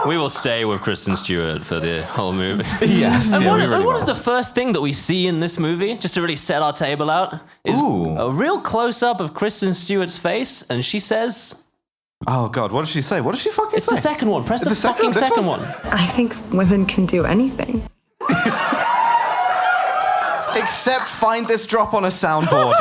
We will stay with Kristen Stewart for the whole movie. Yes. And Yeah, what is the first thing that we see in this movie, just to really set our table out, is a real close-up of Kristen Stewart's face, and she says... Oh, God, what did she say? What did she fucking say? It's the second one. Press the fucking second one. I think women can do anything. Except find this drop on a soundboard.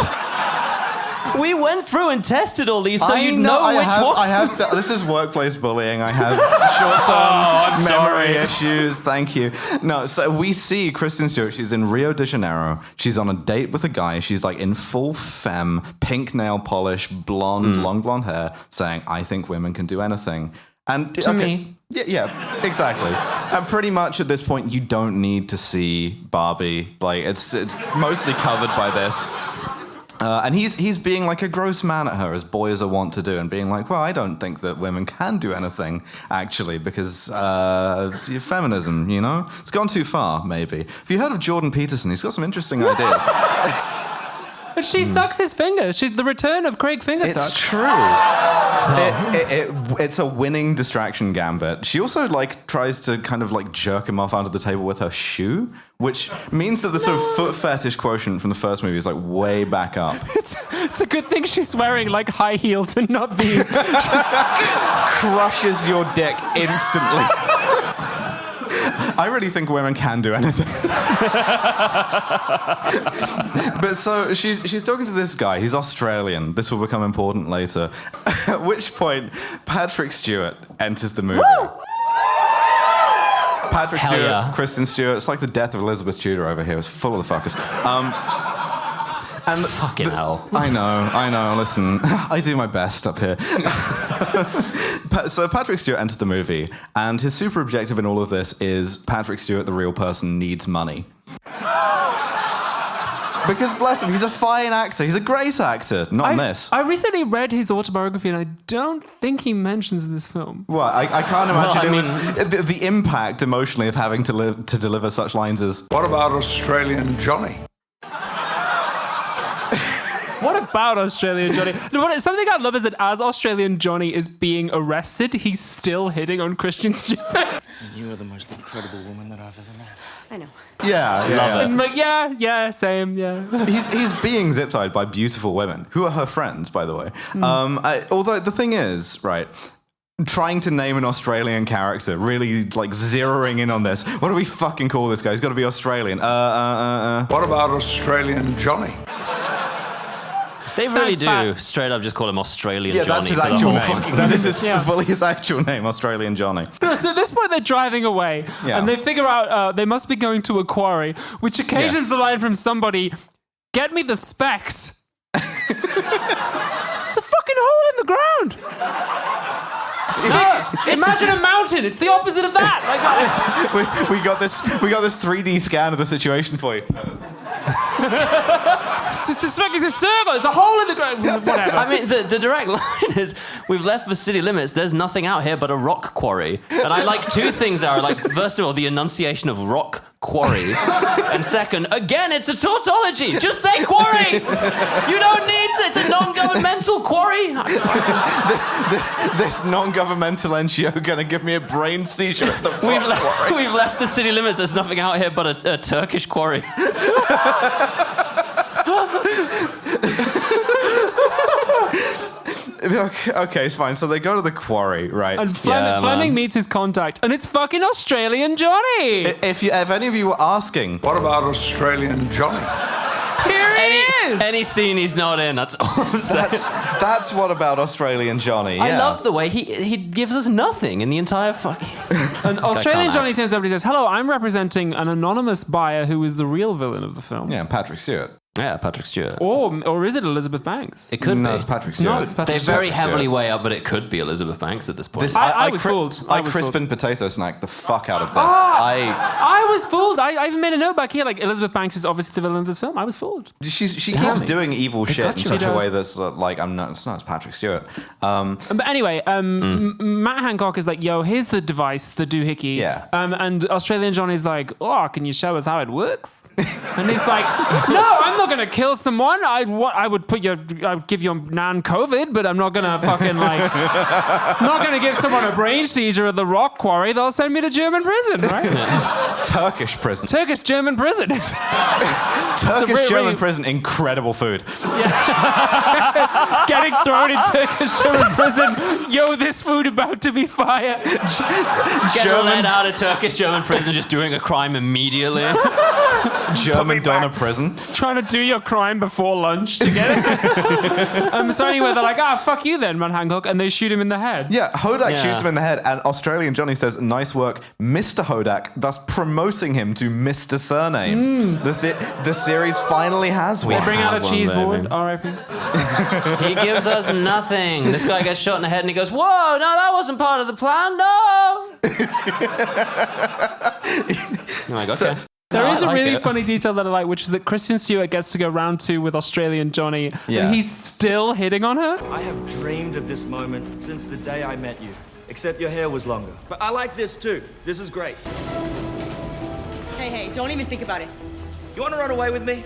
We went through and tested all these, so you know which one. This is workplace bullying. I have short-term memory issues. Thank you. No, so we see Kristen Stewart. She's in Rio de Janeiro. She's on a date with a guy. She's like in full femme, pink nail polish, blonde, long blonde hair, saying, "I think women can do anything." And to me. Yeah, exactly. And pretty much at this point, you don't need to see Barbie. Like it's mostly covered by this. And he's being like a gross man at her, as boys are wont to do, and being like, well, I don't think that women can do anything, actually, because feminism, you know? It's gone too far, maybe. Have you heard of Jordan Peterson? He's got some interesting ideas. But she sucks his fingers. She's the return of Craig Fingersuck. It's true. It's a winning distraction gambit. She also like tries to kind of like jerk him off under the table with her shoe, which means that the sort of foot fetish quotient from the first movie is like way back up. It's a good thing she's wearing like high heels and not these. Crushes your dick instantly. I really think women can do anything. But so she's talking to this guy. He's Australian. This will become important later. At which point, Patrick Stewart enters the movie. Woo! Patrick Hell Stewart, yeah. Kristen Stewart. It's like the death of Elizabeth Tudor over here. It's full of the fuckers. And Fucking hell. I know. Listen, I do my best up here. So Patrick Stewart enters the movie, and his super objective in all of this is Patrick Stewart, the real person, needs money. Because, bless him, he's a fine actor. He's a great actor. Not in this. I recently read his autobiography, and I don't think he mentions this film. Well, I can't imagine the impact emotionally of having to deliver such lines as... What about Australian Johnny? What about Australian Johnny? Something I love is that as Australian Johnny is being arrested, he's still hitting on Kristen Stewart. You are the most incredible woman that I've ever met. I know. Yeah. And like, yeah, same, yeah. He's being zip-tied by beautiful women, who are her friends, by the way. Although the thing is, right... Trying to name an Australian character, really like zeroing in on this. What do we fucking call this guy? He's got to be Australian. What about Australian Johnny? They really Thanks, do Pat. straight up just call him Australian Yeah, Johnny. that's his for the actual whole name. fucking That movie. is fully his actual name, Australian Johnny. So at this point, they're driving away, and they figure out they must be going to a quarry, which occasions the line from somebody, "Get me the specs." It's a fucking hole in the ground. Imagine a mountain. It's the opposite of that. Like, we got this 3D scan of the situation for you. it's a circle. It's a hole in the ground. Whatever. I mean, the direct line is, we've left the city limits. There's nothing out here but a rock quarry. And I like two things there. Like, first of all, the enunciation of rock quarry. And second, again, it's a tautology. Just say quarry. You don't need to. It's a non-governmental quarry. This non-governmental NGO gonna give me a brain seizure at the quarry. We've left the city limits. There's nothing out here but a Turkish quarry. Okay, it's fine. So they go to the quarry, right? And Fleming meets his contact, and it's fucking Australian Johnny. If any of you were asking, What about Australian Johnny? Here he is. Any scene he's not in, that's all I'm saying. that's what about Australian Johnny. I yeah. love the way he gives us nothing in the entire fucking... And Australian Johnny act. turns up and he says, "Hello, I'm representing an anonymous buyer who is the real villain of the film." Yeah, Patrick Stewart. Yeah, Patrick Stewart. Or is it Elizabeth Banks? It could No, be. it's Patrick No, Stewart. it's Patrick They Stewart. very heavily weigh up, but it could be Elizabeth Banks at this point. I was fooled. I I was crisp fooled. and potato snack the fuck out of this. I was fooled. I even made a note back here, like, Elizabeth Banks is obviously the villain of this film. I was fooled. She keeps doing evil shit in got you. such She a does. way that's like it's Patrick Stewart. But anyway, Matt Hancock is like, "Yo, here's the device, the doohickey." Yeah. And Australian Johnny's like, "Oh, can you show us how it works?" And he's like, "No, I'm not gonna kill someone. I would give your nan COVID, but I'm not gonna fucking I'm not gonna give someone a brain seizure at the rock quarry. They'll send me to German prison, right? Turkish prison. Turkish German prison. Turkish German prison. Incredible food. Yeah. Getting thrown in Turkish German prison. Yo, this food about to be fire. Get let out of Turkish German prison, just doing a crime immediately. German donor prison. Trying to do your crime before lunch to get it. So anyway, they're like, fuck you then, man, Hancock, and they shoot him in the head. Yeah, Hodak shoots him in the head, and Australian Johnny says, nice work, Mr. Hodak, thus promoting him to Mr. Surname. The series finally has one. They bring out a cheese board, R.I.P. He gives us nothing. This guy gets shot in the head and he goes, whoa, no, that wasn't part of the plan, no. I'm like, okay. There is a really funny detail that I like, which is that Kristen Stewart gets to go round 2 with Australian Johnny, and he's still hitting on her. I have dreamed of this moment since the day I met you, except your hair was longer. But I like this too. This is great. Hey, don't even think about it. You want to run away with me?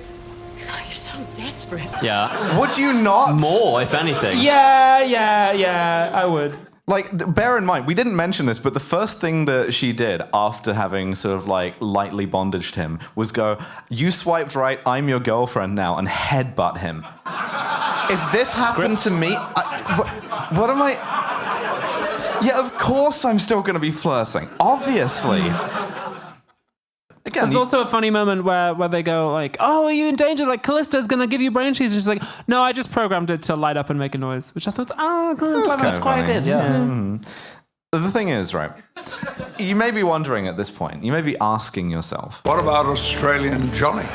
Oh, you're so desperate. Yeah. Would you not? More, if anything. Yeah, I would. Like, bear in mind, we didn't mention this, but the first thing that she did after having sort of lightly bondaged him was go, you swiped right, I'm your girlfriend now, and headbutt him. If this happened to me, what am I? Yeah, of course I'm still going to be flirting. Obviously. Again, There's also a funny moment where they go like, oh, are you in danger? Like, Callista's going to give you brain cheese. And she's like, no, I just programmed it to light up and make a noise, which I thought, That's quite good, yeah. The thing is, right, you may be wondering at this point, you may be asking yourself, What about Australian Johnny?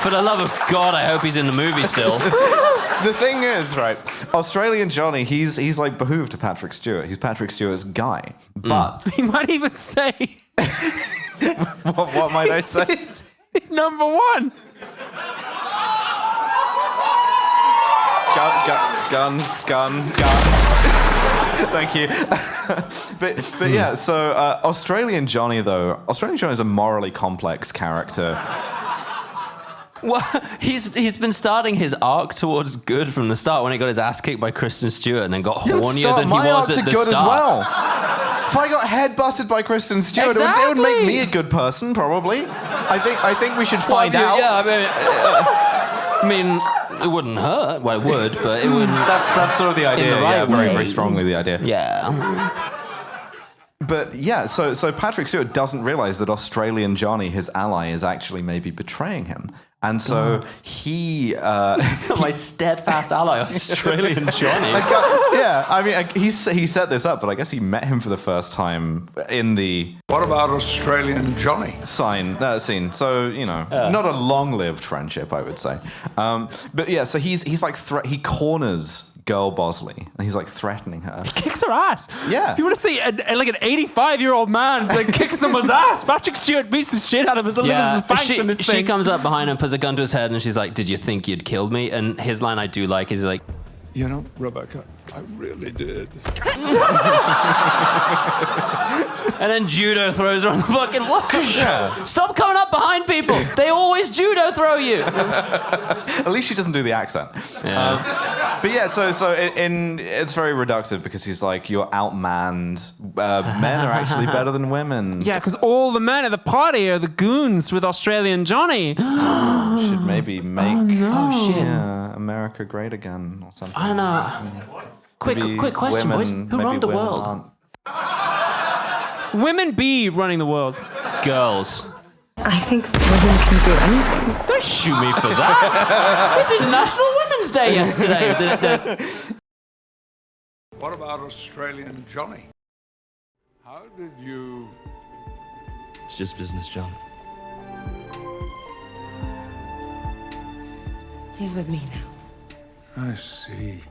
For the love of God, I hope he's in the movie still. the thing is, right, Australian Johnny, he's like behooved to Patrick Stewart. He's Patrick Stewart's guy. But He might even say... what might I say? He's number 1. Gun. Thank you. but yeah, so Australian Johnny, though, Australian Johnny is a morally complex character. Well, he's been starting his arc towards good from the start when he got his ass kicked by Kristen Stewart and then got hornier than he was at the good start. As well. If I got head-busted by Kristen Stewart, it would make me a good person, probably. I think we should find out. Yeah, I mean, it wouldn't hurt. Well, it would, but it wouldn't. That's sort of the idea. Very strongly the idea. Yeah. But yeah, so Patrick Stewart doesn't realize that Australian Johnny, his ally, is actually maybe betraying him. And so my steadfast ally, Australian Johnny. He set this up, but I guess he met him for the first time in the... What about Australian Johnny? Scene. So, not a long-lived friendship, I would say. But yeah, so he's like, he corners girl Bosley, and he's like threatening her. He kicks her ass. Yeah. If you want to see an 85-year-old man like kick someone's ass, Patrick Stewart beats the shit out of his She comes up behind him, puts a gun to his head, and she's like, did you think you'd killed me? And his line I do like is like, You know, Rebecca, I really did. And then judo throws her on the fucking floor. Yeah. Stop coming up behind people. They always judo throw you. At least she doesn't do the accent. Yeah. But yeah, so it's very reductive because he's like, you're outmanned. Men are actually better than women. Yeah, because all the men at the party are the goons with Australian Johnny. Should maybe make America great again or something. I don't know. Quick question, boys. Who run the world? Women be running the world. Girls. I think women can do anything. Don't shoot me for that. It's International Women's Day yesterday. What about Australian Johnny? How did you... It's just business, John. He's with me now. I see.